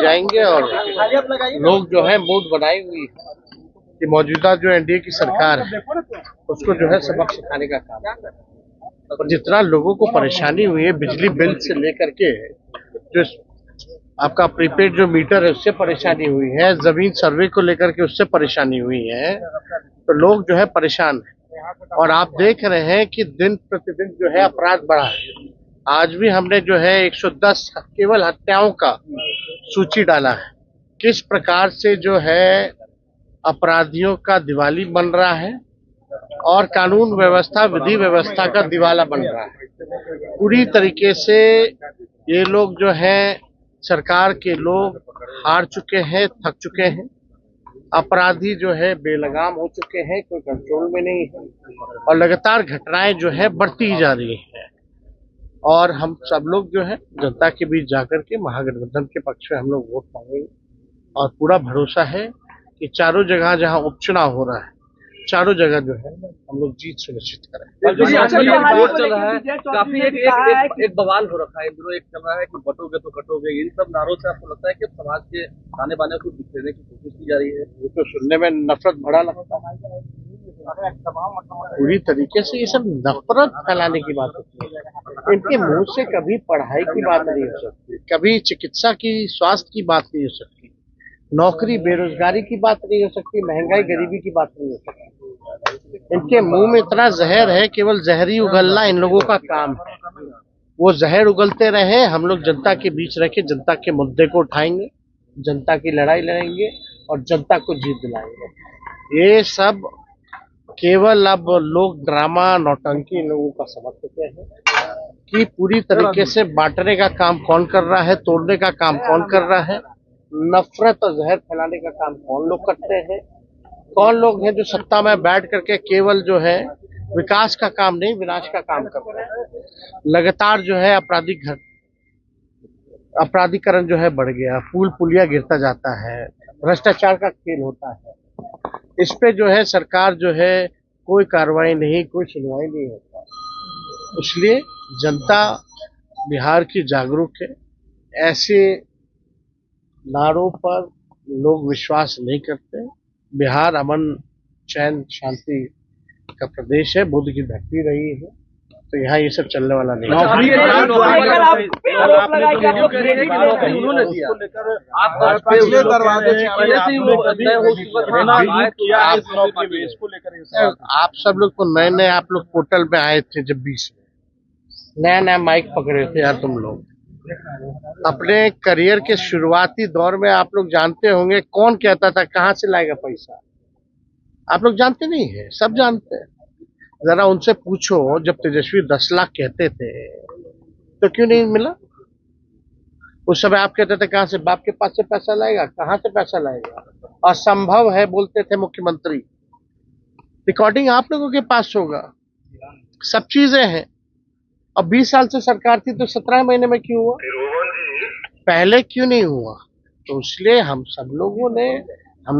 जाएंगे और लोग जो है मूड बनाई हुई है कि मौजूदा जो एनडीए की सरकार है उसको जो है सबक सिखाने का काम है। और जितना लोगों को परेशानी हुई है बिजली बिल से लेकर के जो आपका प्रीपेड जो मीटर है उससे परेशानी हुई है, जमीन सर्वे को लेकर के उससे परेशानी हुई है, तो लोग जो है परेशान है। और आप देख रहे हैं कि दिन प्रतिदिन जो है अपराध बढ़ा है। आज भी हमने जो है 110 केवल हत्याओं का सूची डाला है। किस प्रकार से जो है अपराधियों का दिवाली बन रहा है और कानून व्यवस्था विधि व्यवस्था का दिवाला बन रहा है। पूरी तरीके से ये लोग जो है सरकार के लोग हार चुके हैं, थक चुके हैं। अपराधी जो है बेलगाम हो चुके हैं, कोई कंट्रोल में नहीं है और लगातार घटनाएं जो है बढ़ती ही जा रही है। और हम सब लोग जो है जनता के बीच जाकर के महागठबंधन के पक्ष में हम लोग वोट मांगेंगे और पूरा भरोसा है कि चारों जगह जहां उपचुनाव हो रहा है चारों जगह जो है हम लोग जीत सुनिश्चित करें। वोट चल रहा है, काफी एक बवाल हो रखा है। एक चल रहा है कि बटोगे तो कटोगे, इन सब नारों से आपको लगता है कि समाज के आने वाले को बिखेरने की कोशिश की जा रही है? ये तो सुनने में नफरत भरा लगता है। पूरी तरीके से ये सब नफरत फैलाने की बात होती है। इनके मुंह से कभी पढ़ाई की बात नहीं हो सकती, कभी चिकित्सा की, स्वास्थ्य की बात नहीं हो सकती, नौकरी बेरोजगारी की बात नहीं हो सकती, महंगाई गरीबी की बात नहीं हो सकती। इनके मुंह में इतना जहर है, केवल जहरी उगलना इन लोगों का काम है। वो जहर उगलते रहे, हम लोग जनता के बीच रह के जनता के मुद्दे को उठाएंगे, जनता की लड़ाई लड़ेंगे और जनता को जीत दिलाएंगे। ये सब केवल अब लोग ड्रामा नौटंकी इन लोगों का समझ चुके हैं कि पूरी तरीके से बांटने का काम कौन कर रहा है, तोड़ने का काम कौन कर रहा है, नफरत और जहर फैलाने का काम कौन लोग करते हैं, कौन लोग हैं जो सत्ता में बैठ करके केवल जो है विकास का काम नहीं विनाश का काम कर रहे हैं। लगातार जो है अपराधीकरण जो है बढ़ गया, पुल पुलिया गिरता जाता है, भ्रष्टाचार का खेल होता है। इस पे जो है सरकार जो है कोई कार्रवाई नहीं, कोई सुनवाई नहीं होता। इसलिए जनता बिहार की जागरूक है। ऐसे नारों पर लोग विश्वास नहीं करते। बिहार अमन चैन शांति का प्रदेश है, बुद्ध की धरती रही है, तो यहाँ ये सब चलने वाला नहीं है। आप सब लोग तो नए नए आप लोग पोर्टल पे आए थे जब 20 में नया नया माइक पकड़े थे यार। तुम लोग अपने करियर के शुरुआती दौर में आप लोग जानते होंगे कौन कहता था कहां से लाएगा पैसा। आप लोग जानते नहीं है, सब जानते हैं। जरा उनसे पूछो, जब तेजस्वी 10 लाख कहते थे तो क्यों नहीं मिला? उस समय आप कहते थे कहां से, बाप के पास से पैसा लाएगा, कहां से पैसा लाएगा, असंभव है बोलते थे मुख्यमंत्री। रिकॉर्डिंग आप लोगों के पास होगा, सब चीजें हैं। अब 20 साल से सरकार थी तो 17 महीने में क्यों हुआ, पहले क्यों नहीं हुआ? तो इसलिए हम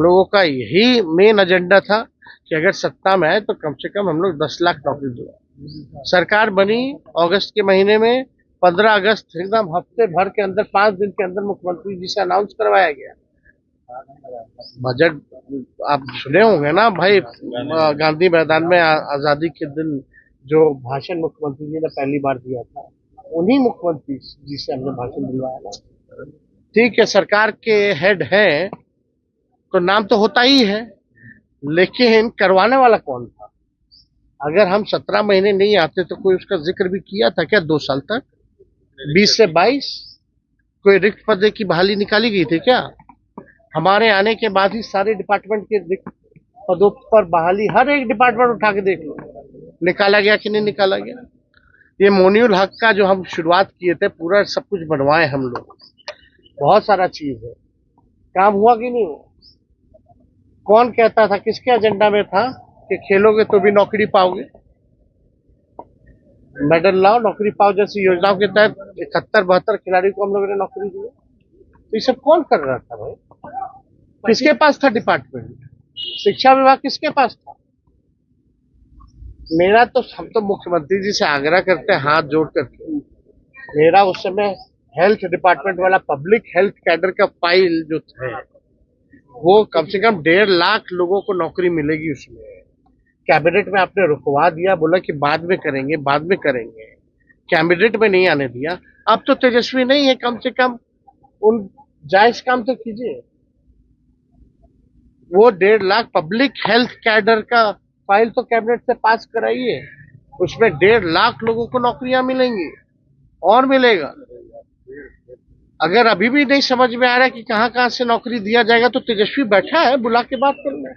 लोगों का यही मेन एजेंडा था कि अगर सत्ता में आए तो कम से कम हम लोग 10 लाख नौकरी दो। सरकार बनी अगस्त के महीने में, 15 अगस्त एकदम हफ्ते भर के अंदर 5 दिन के अंदर मुख्यमंत्री जी से अनाउंस करवाया गया बजट। आप सुने होंगे ना भाई, गांधी मैदान में आजादी के दिन जो भाषण मुख्यमंत्री जी ने पहली बार दिया था, उन्हीं मुख्यमंत्री जी से हमने भाषण दिलवाया ना। ठीक है, सरकार के हेड हैं तो नाम तो होता ही है, लेकिन करवाने वाला कौन था? अगर हम 17 महीने नहीं आते तो कोई उसका जिक्र भी किया था क्या 2 साल तक? 20 से 22 कोई रिक्त पद की बहाली निकाली गई थी क्या? हमारे आने के बाद ही सारे डिपार्टमेंट के रिक्त पदों पर बहाली, हर एक डिपार्टमेंट उठा के देख लो, निकाला गया कि नहीं निकाला गया? ये मोनियुल हक का जो हम शुरुआत किए थे, पूरा सब कुछ बनवाए हम लोग, बहुत सारा चीज है, काम हुआ कि नहीं हुआ? कौन कहता था, किसके एजेंडा में था कि खेलोगे तो भी नौकरी पाओगे, मेडल लाओ नौकरी पाओ जैसी योजनाओं के तहत 71-72 खिलाड़ी को हम लोगों ने नौकरी दी। तो ये सब कौन कर रहा था भाई? किसके पास था डिपार्टमेंट? शिक्षा विभाग किसके पास था? हम तो मुख्यमंत्री जी से आग्रह करते हैं हाथ जोड़ करके, मेरा उस समय हेल्थ डिपार्टमेंट वाला पब्लिक हेल्थ कैडर का फाइल जो है वो कम से कम 1.5 लाख लोगों को नौकरी मिलेगी उसमें। कैबिनेट में आपने रुकवा दिया, बोला कि बाद में करेंगे, बाद में करेंगे, कैबिनेट में नहीं आने दिया। अब तो तेजस्वी नहीं है, कम से कम उन जायज काम तो कीजिए। वो 1.5 लाख पब्लिक हेल्थ कैडर का फाइल तो कैबिनेट से पास कराइए, उसमें 1.5 लाख लोगों को नौकरियां मिलेंगी और मिलेगा। अगर अभी भी नहीं समझ में आ रहा है कि कहां कहां से नौकरी दिया जाएगा तो तेजस्वी बैठा है, बुला के बात कर लें।